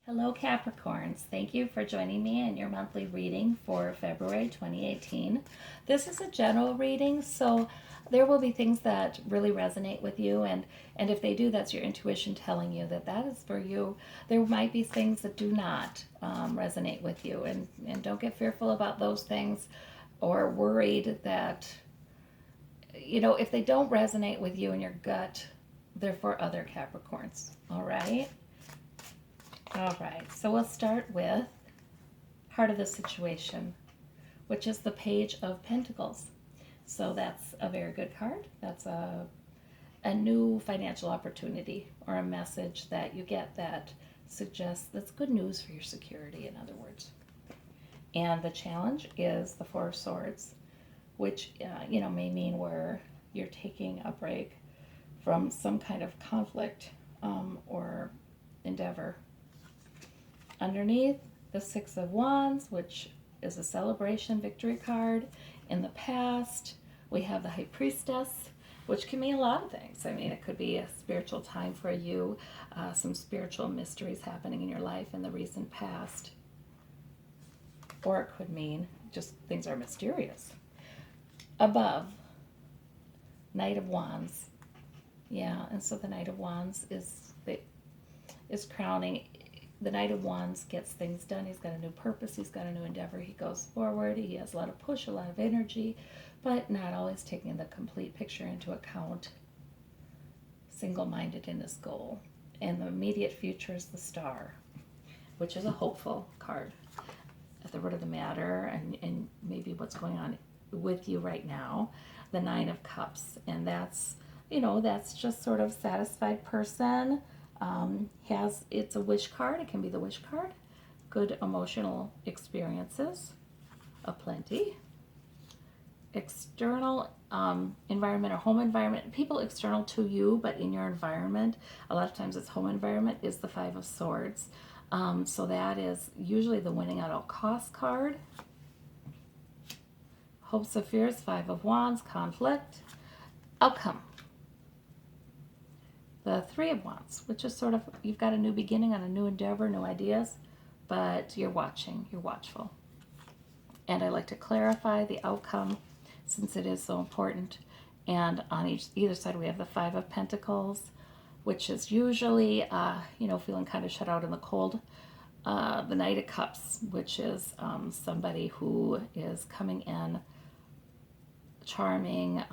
Hello, Capricorns. Thank you for joining me in your monthly reading for February 2018. This is a general reading, so there will be things that really resonate with you, and if they do, that's your intuition telling you that that is for you. There might be things that do not resonate with you, and don't get fearful about those things or worried that, if they don't resonate with you in your gut, they're for other Capricorns, all right? All right, so we'll start with heart of the situation, which is the Page of Pentacles. So that's a very good card. That's a new financial opportunity or a message that you get that suggests that's good news for your security, in other words. And the challenge is the Four of Swords, which may mean where you're taking a break from some kind of conflict or endeavor. Underneath, the Six of Wands, which is a celebration victory card. In the past, we have the High Priestess, which can mean a lot of things. I mean, it could be a spiritual time for you, some spiritual mysteries happening in your life in the recent past. Or it could mean just things are mysterious. Above, Knight of Wands. Yeah, and so the Knight of Wands is crowning. The Knight of Wands gets things done. He's got a new purpose. He's got a new endeavor. He goes forward. He has a lot of push, a lot of energy, but not always taking the complete picture into account. Single-minded in his goal. And the immediate future is the Star, which is a hopeful card at the root of the matter and maybe what's going on with you right now. The Nine of Cups. And that's just sort of satisfied person. It's a wish card. It can be the wish card. Good emotional experiences aplenty. External environment or home environment. People external to you, but in your environment. A lot of times it's home environment is the Five of Swords. So that is usually the winning at all costs card. Hopes of fears, Five of Wands, conflict. Outcome. The Three of Wands, which is sort of, you've got a new beginning on a new endeavor, new ideas, but you're watching, you're watchful. And I like to clarify the outcome since it is so important. And on either side we have the Five of Pentacles, which is usually, feeling kind of shut out in the cold. The Knight of Cups, which is somebody who is coming in charming,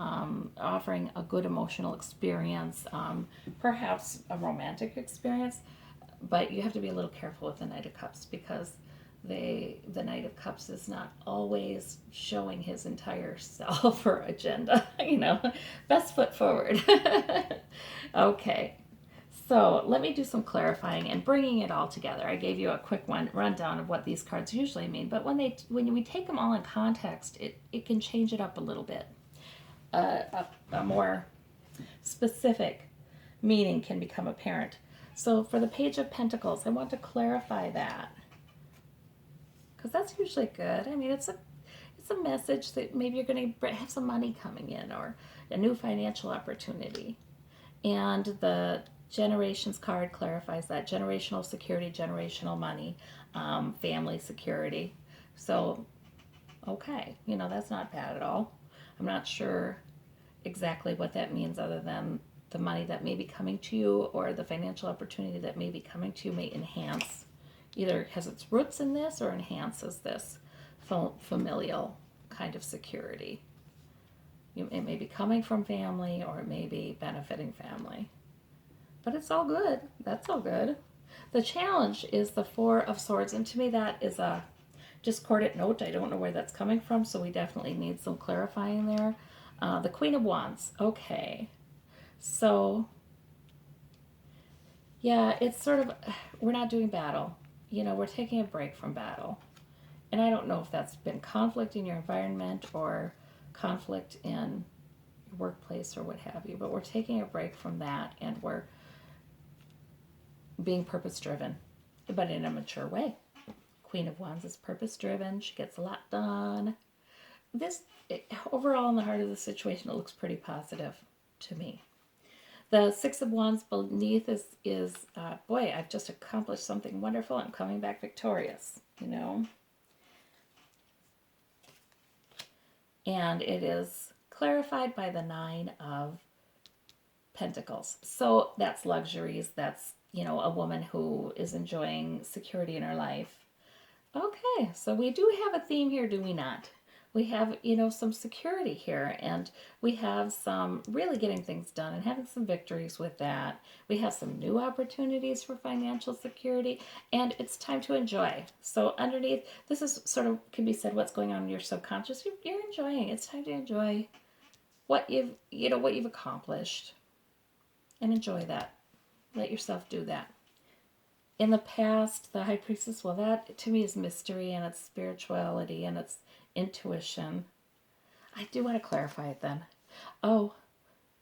offering a good emotional experience, perhaps a romantic experience, but you have to be a little careful with the Knight of Cups because the Knight of Cups is not always showing his entire self or agenda, best foot forward. Okay, so let me do some clarifying and bringing it all together. I gave you a quick rundown of what these cards usually mean, but when we take them all in context, it can change it up a little bit. A more specific meaning can become apparent. So for the Page of Pentacles, I want to clarify that because that's usually good. I mean, it's a message that maybe you're going to have some money coming in or a new financial opportunity. And the Generations card clarifies that. Generational security, generational money, family security. So, okay, that's not bad at all. I'm not sure exactly what that means other than the money that may be coming to you or the financial opportunity that may be coming to you may enhance, either has its roots in this or enhances this familial kind of security. It may be coming from family or it may be benefiting family. But it's all good. That's all good. The challenge is the Four of Swords, and to me that is a discordant note. I don't know where that's coming from, so we definitely need some clarifying there. The Queen of Wands. Okay. So, yeah, it's sort of, we're not doing battle. We're taking a break from battle. And I don't know if that's been conflict in your environment or conflict in your workplace or what have you, but we're taking a break from that and we're being purpose-driven, but in a mature way. Queen of Wands is purpose-driven. She gets a lot done. Overall, in the heart of the situation, it looks pretty positive to me. The Six of Wands beneath is boy, I've just accomplished something wonderful. I'm coming back victorious, you know. And it is clarified by the Nine of Pentacles. So that's luxuries. That's, you know, a woman who is enjoying security in her life. Okay, so we do have a theme here, do we not? We have, you know, some security here, and we have some really getting things done and having some victories with that. We have some new opportunities for financial security, and it's time to enjoy. So underneath, this is sort of, can be said, what's going on in your subconscious. You're enjoying. It's time to enjoy what what you've accomplished, and enjoy that. Let yourself do that. In the past, the High Priestess, well, that to me is mystery and it's spirituality and it's intuition. I do want to clarify it then. Oh,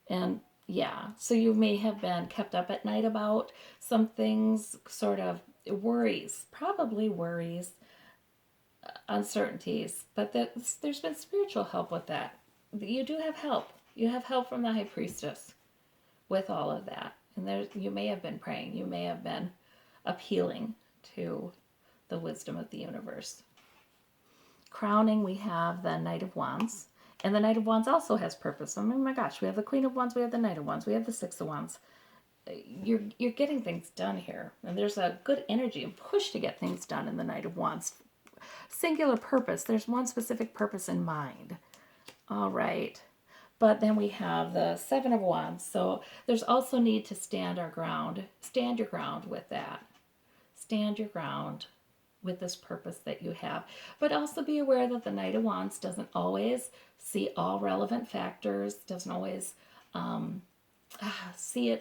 and yeah, so you may have been kept up at night about some things, sort of worries, probably worries, uncertainties, but there's been spiritual help with that. You do have help. You have help from the High Priestess with all of that. And you may have been praying. You may have been appealing to the wisdom of the universe. Crowning, we have the Knight of Wands. And the Knight of Wands also has purpose. Oh my gosh, we have the Queen of Wands, we have the Knight of Wands, we have the Six of Wands. You're getting things done here. And there's a good energy and push to get things done in the Knight of Wands. Singular purpose. There's one specific purpose in mind. All right. But then we have the Seven of Wands. So there's also need to stand our ground. Stand your ground with that. Stand your ground with this purpose that you have. But also be aware that the Knight of Wands doesn't always see all relevant factors, doesn't always see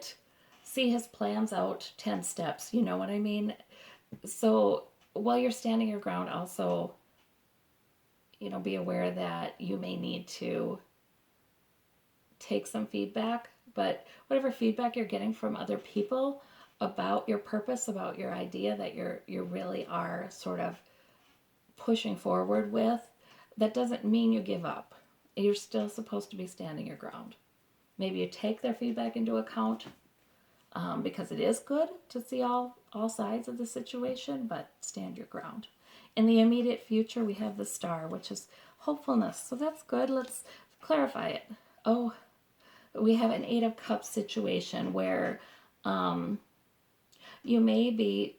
his plans out 10 steps. You know what I mean? So while you're standing your ground, also, you know, be aware that you may need to take some feedback, but whatever feedback you're getting from other people about your purpose, about your idea that you really are sort of pushing forward with, that doesn't mean you give up. You're still supposed to be standing your ground. Maybe you take their feedback into account, because it is good to see all sides of the situation, but stand your ground. In the immediate future, we have the Star, which is hopefulness. So that's good. Let's clarify it. Oh, we have an Eight of Cups situation where you may be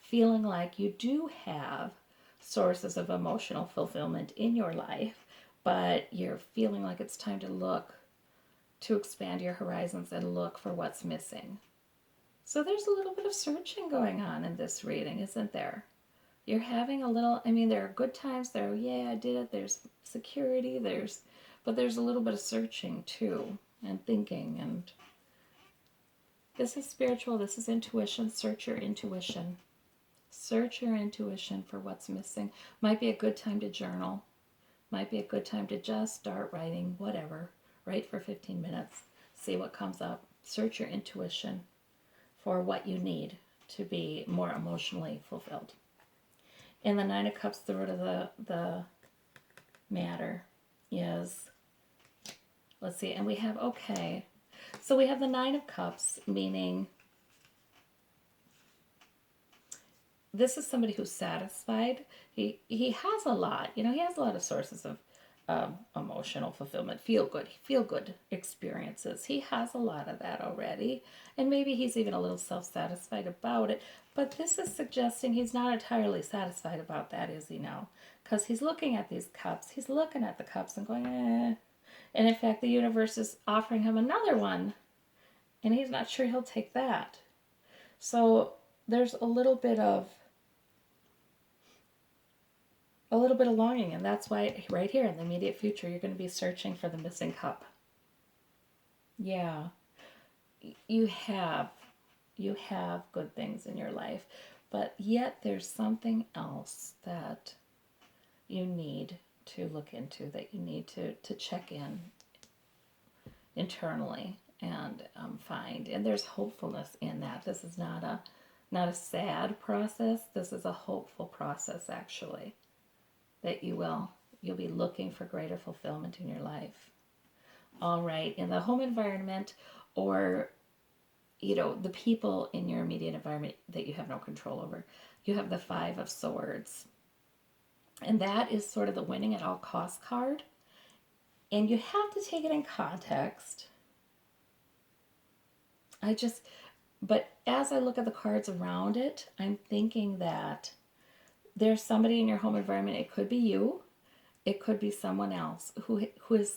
feeling like you do have sources of emotional fulfillment in your life, but you're feeling like it's time to expand your horizons and look for what's missing. So there's a little bit of searching going on in this reading, isn't there? You're having a little, I mean, there are good times, yeah, I did it, there's security, but there's a little bit of searching too, and thinking, and this is spiritual, this is intuition. Search your intuition. Search your intuition for what's missing. Might be a good time to journal. Might be a good time to just start writing, whatever. Write for 15 minutes. See what comes up. Search your intuition for what you need to be more emotionally fulfilled. In the Nine of Cups, the root of the matter is, let's see, and we have, okay, so we have the Nine of Cups, meaning this is somebody who's satisfied. He has a lot, he has a lot of sources of emotional fulfillment, feel good experiences. He has a lot of that already, and maybe he's even a little self-satisfied about it. But this is suggesting he's not entirely satisfied about that, is he now? Because he's looking at these cups, he's looking at the cups and going, eh. And in fact, the universe is offering him another one, and he's not sure he'll take that. So there's a little bit of longing, and that's why right here in the immediate future you're going to be searching for the missing cup. Yeah, you have good things in your life, but yet there's something else that you need to look into, that you need to check in internally and find. And there's hopefulness in that. This is not a sad process. This is a hopeful process, actually, that you'll be looking for greater fulfillment in your life. All right, in the home environment, or the people in your immediate environment that you have no control over. You have the Five of Swords. And that is sort of the winning at all costs card. And you have to take it in context. But as I look at the cards around it, I'm thinking that there's somebody in your home environment. It could be you. It could be someone else who is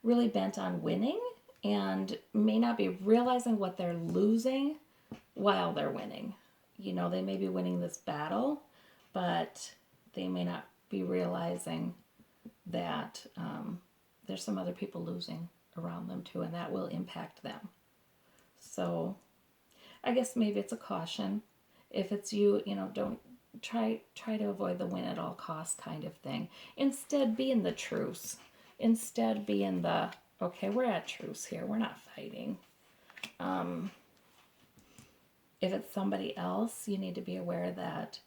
really bent on winning and may not be realizing what they're losing while they're winning. They may be winning this battle, but they may not be realizing that there's some other people losing around them too, and that will impact them. So I guess maybe it's a caution. If it's you, don't try to avoid the win at all costs kind of thing. Instead, be in the truce. Instead, be in the, okay, we're at truce here. We're not fighting. If it's somebody else, you need to be aware that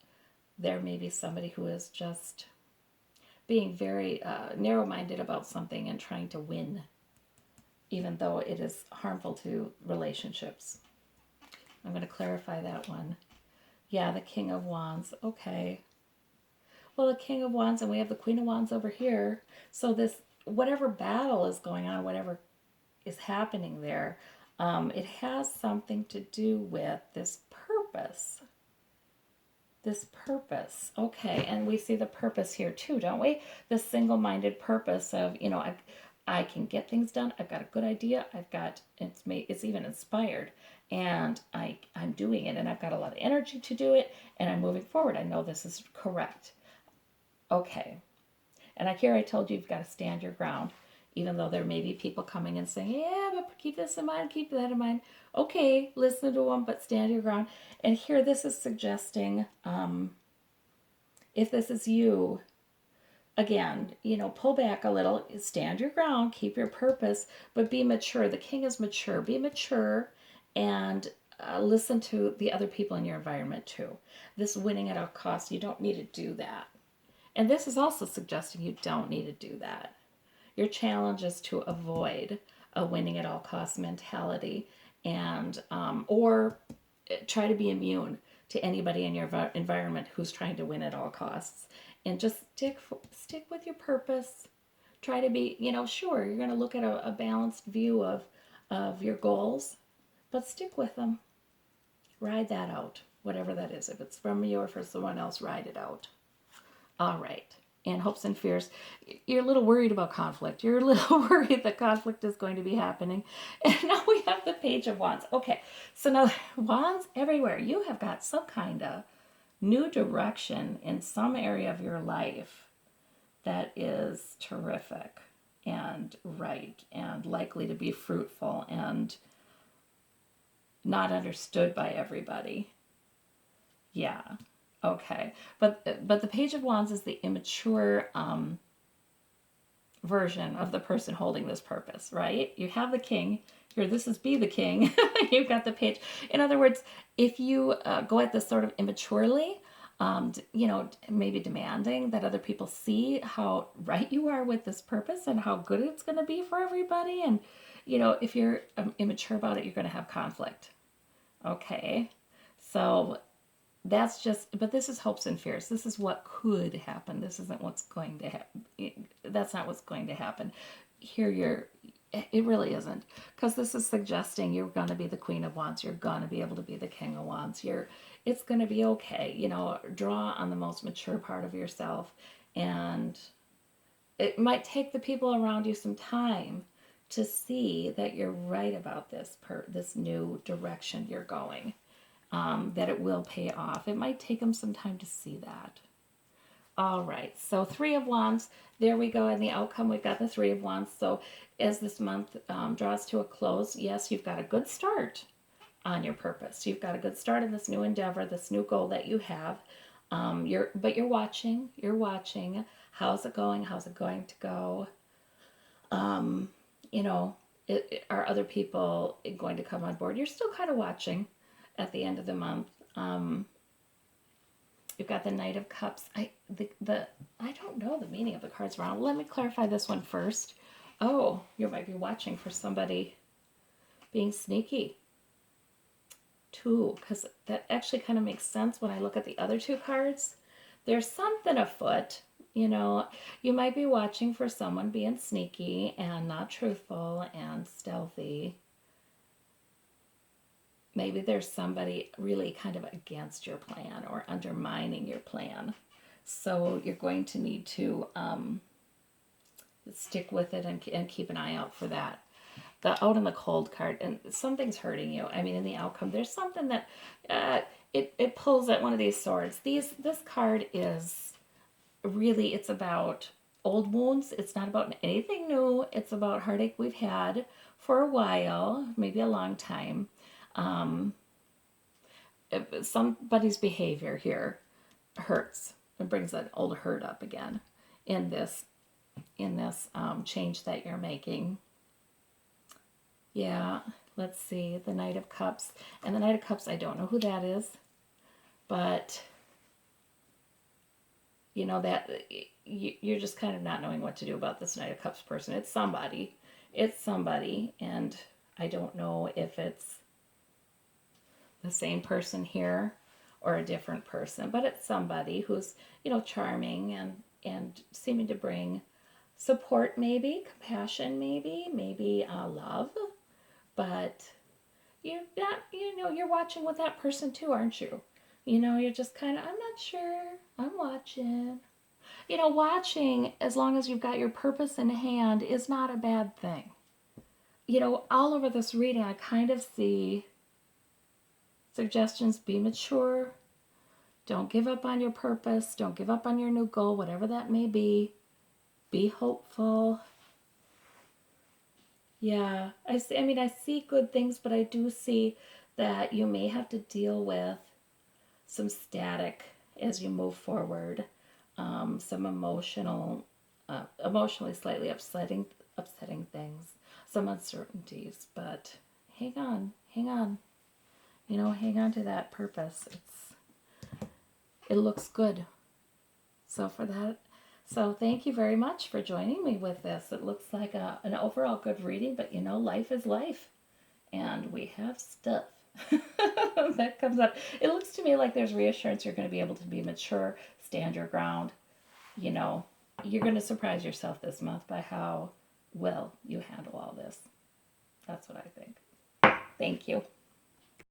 there may be somebody who is just being very narrow-minded about something and trying to win, even though it is harmful to relationships. I'm going to clarify that one. Yeah, the King of Wands. Okay. Well, the King of Wands, and we have the Queen of Wands over here. So this, whatever battle is going on, whatever is happening there, it has something to do with this purpose. This purpose. Okay, and we see the purpose here too, don't we? The single-minded purpose of, I can get things done. I've got a good idea. It's even inspired, and I'm doing it, and I've got a lot of energy to do it, and I'm moving forward. I know this is correct. Okay. And I told you you've got to stand your ground, even though there may be people coming and saying, yeah, but keep this in mind, keep that in mind. Okay, listen to them, but stand your ground. And here this is suggesting, if this is you, again, pull back a little, stand your ground, keep your purpose, but be mature. The King is mature. Be mature and listen to the other people in your environment too. This winning at all costs, you don't need to do that. And this is also suggesting you don't need to do that. Your challenge is to avoid a winning at all costs mentality, and or try to be immune to anybody in your environment who's trying to win at all costs. And just stick with your purpose. Try to be, sure, you're going to look at a balanced view of your goals, but stick with them. Ride that out, whatever that is. If it's from you or for someone else, ride it out. All right. And hopes and fears. You're a little worried about conflict. You're a little worried that conflict is going to be happening. And now we have the Page of Wands. Okay, so now wands everywhere. You have got some kind of new direction in some area of your life that is terrific and right and likely to be fruitful and not understood by everybody. Yeah. Okay, but the Page of Wands is the immature version of the person holding this purpose, right? You have the King. Here, this is be the King. You've got the Page. In other words, if you go at this sort of immaturely, maybe demanding that other people see how right you are with this purpose and how good it's going to be for everybody, and, if you're immature about it, you're going to have conflict. Okay, so that's just, but this is hopes and fears. This is what could happen. This isn't what's going to happen. That's not what's going to happen. Here it really isn't. Because this is suggesting you're going to be the Queen of Wands. You're going to be able to be the King of Wands. It's going to be okay. Draw on the most mature part of yourself. And it might take the people around you some time to see that you're right about this new direction you're going. That it will pay off. It might take them some time to see that. All right, so Three of Wands, there we go. In the outcome, we've got the Three of Wands. So as this month draws to a close, yes, you've got a good start on your purpose. You've got a good start in this new endeavor, this new goal that you have. But you're watching. You're watching. How's it going? How's it going to go? Are other people going to come on board? You're still kind of watching. At the end of the month, you've got the Knight of Cups. I don't know the meaning of the cards around. Let me clarify this one first. Oh, you might be watching for somebody being sneaky. too, because that actually kind of makes sense when I look at the other two cards. There's something afoot. You know, you might be watching for someone being sneaky and not truthful and stealthy. Maybe there's somebody really kind of against your plan or undermining your plan. So you're going to need to stick with it and keep an eye out for that. The out in the cold card, and something's hurting you. I mean, in the outcome, there's something that it pulls at one of these swords. This card is really, it's about old wounds. It's not about anything new. It's about heartache we've had for a while, maybe a long time. Somebody's behavior here hurts. It brings that old hurt up again in this change that you're making. Yeah, let's see, the Knight of Cups. And the Knight of Cups, I don't know who that is, but you know that you're just kind of not knowing what to do about this Knight of Cups person. It's somebody, and I don't know if it's the same person here or a different person, but it's somebody who's, you know, charming and seeming to bring support, maybe compassion, maybe love. But you're not, you know, you're watching with that person too, aren't you? You know, you're just kind of, I'm not sure, I'm watching. You know, watching, as long as you've got your purpose in hand, is not a bad thing. You know, all over this reading, I kind of see suggestions: be mature, don't give up on your purpose, don't give up on your new goal, whatever that may be hopeful. Yeah, I mean, I see good things, but I do see that you may have to deal with some static as you move forward, some emotionally slightly upsetting things, some uncertainties. But hang on. You know, hang on to that purpose. It looks good. So for that, so thank you very much for joining me with this. It looks like an overall good reading, but you know, life is life, and we have stuff that comes up. It looks to me like there's reassurance you're going to be able to be mature, stand your ground. You know, you're going to surprise yourself this month by how well you handle all this. That's what I think. Thank you.